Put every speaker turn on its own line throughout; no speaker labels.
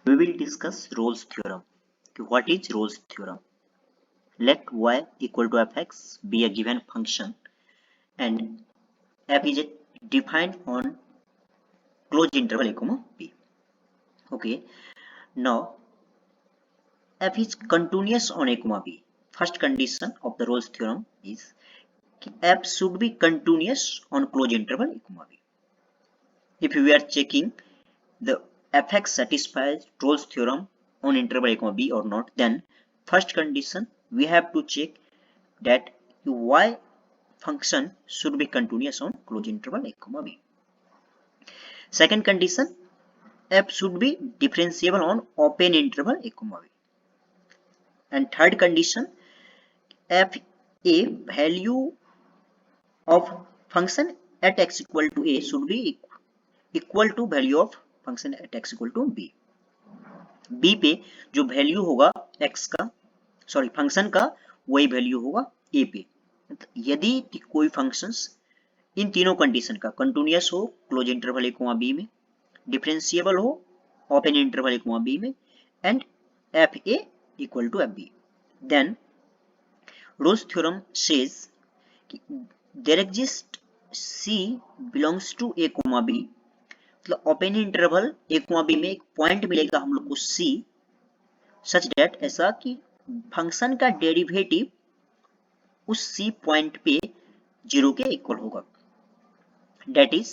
We will discuss Rolle's theorem. What is Rolle's theorem? Let y equal to fx be a given function and f is defined on closed interval a comma b. Okay, now f is continuous on a comma b. First condition of the Rolle's theorem is f should be continuous on closed interval a comma b. If we are checking the fx satisfies Rolle's theorem on interval a comma b or not, then first condition we have to check that y function should be continuous on closed interval a comma b. Second condition, f should be differentiable on open interval a comma b. And third condition, f a value of function at x equal to a should be equal to value of function at x equal to b. b पे जो value होगा x का function का वही value होगा a पे. यदि कोई फंक्शंस इन तीनों कंडीशन का कंटिन्यूअस हो close interval a comma b में, डिफरेंशिएबल हो open interval a comma b में, and f a equal to f b, then Rolle's theorem says there exist c belongs to a comma b. मतलब open interval a comma b में एक point मिलेगा हम लोग को सी, such that ऐसा कि फंक्शन का डेरिवेटिव उस सी पॉइंट पे 0 के इक्वल होगा. That is,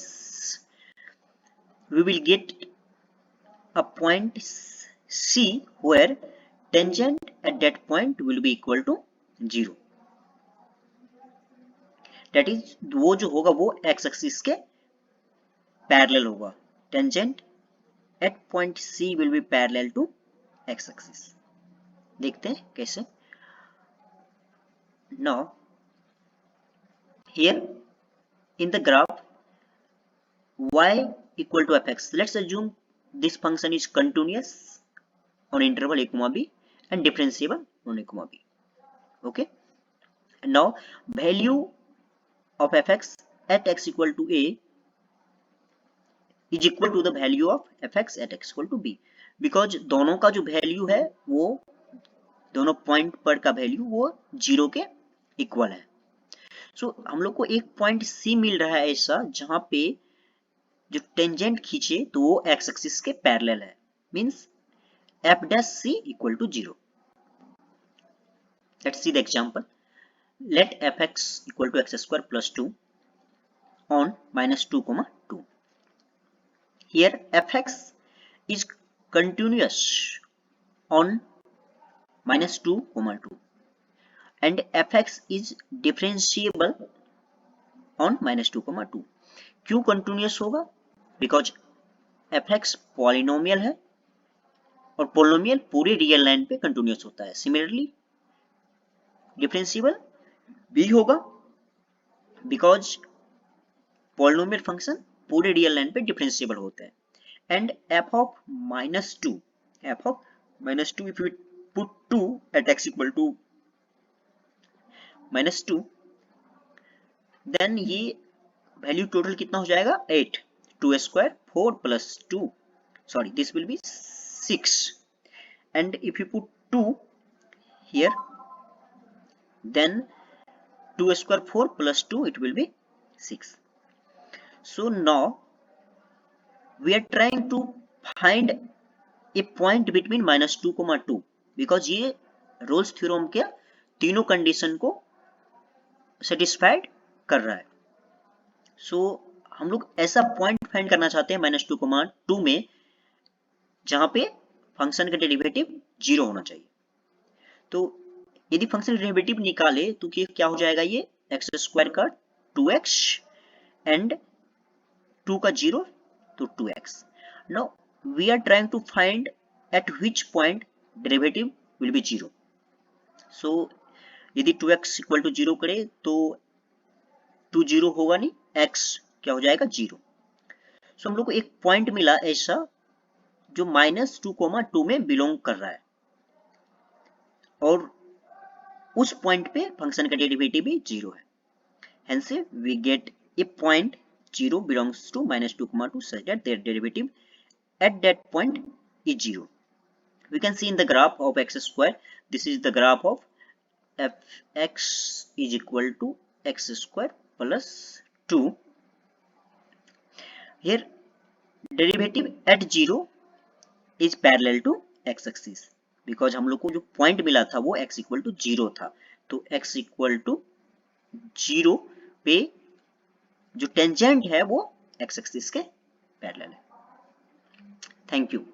we will get a point C where tangent at that point will be equal to 0. That is, वो जो होगा वो x axis के parallel होगा. Tangent at point C will be parallel to x axis. देखते हैं कैसे. Now, here in the graph y equal to fx, let's assume this function is continuous on interval a comma b and differentiable on a comma b. Okay, and now value of fx at x equal to a is equal to the value of fx at x equal to b, because दोनों का जो value है वो दोनों point पर का value वो 0 के इक्वल है. सो हम लोग को एक पॉइंट C मिल रहा है ऐसा जहां पे जो टेंजेंट खींचे तो वो x एक्सिस के पैरेलल है, means f dash c equal to 0. Let's see the example. Let fx equal to x square plus 2 on -2, 2. Here fx is continuous on -2, 2 and fx is differentiable on -2, 2. क्यों continuous होगा? Because fx polynomial है और polynomial पूरे real line पे continuous होता है. Similarly differentiable भी होगा बिकॉज पॉलिनोमियल फंक्शन पूरे रियल लाइन पे डिफरेंशिएबल होता है. And f of -2, if we put 2 at x equal to -2, then ये वैल्यू टोटल कितना हो जाएगा 8. 2 square 4 plus 2, sorry, this will be 6, and if you put 2 here, then 2 square 4 plus 2, it will be 6. So now we are trying to find a point between -2, 2, because ये Rolle's theorem के तीनों condition को satisfied कर रहा है. सो हम लोग ऐसा पॉइंट फाइंड करना चाहते हैं -2, 2 में जहां पे फंक्शन का डेरिवेटिव 0 होना चाहिए. तो यदि फंक्शन का डेरिवेटिव निकाले तो क्या हो जाएगा, ये x स्क्वायर का 2x एंड 2 का 0 तो 2x. Now we are trying to find at which point derivative will be 0. So यदि 2x इक्वल टू 0 करे तो 2 0 होगा नहीं, x क्या हो जाएगा 0. सो हम लोग को एक पॉइंट मिला ऐसा जो -2, 2 में बिलोंग कर रहा है और उस पॉइंट पे फंक्शन का डेरिवेटिव भी 0 है. Hence we get a point 0 belongs to -2, 2 such that their derivative at that point is 0. We can see in the graph of x square, this is the graph of fx is equal to x square plus 2. Here derivative at 0 is parallel to x axis, because हम लोग को जो point मिला था वो x equal to 0 था, तो x equal to 0 पे जो टेंजेंट है वो x एक्सिस के पैरेलल है। Thank you.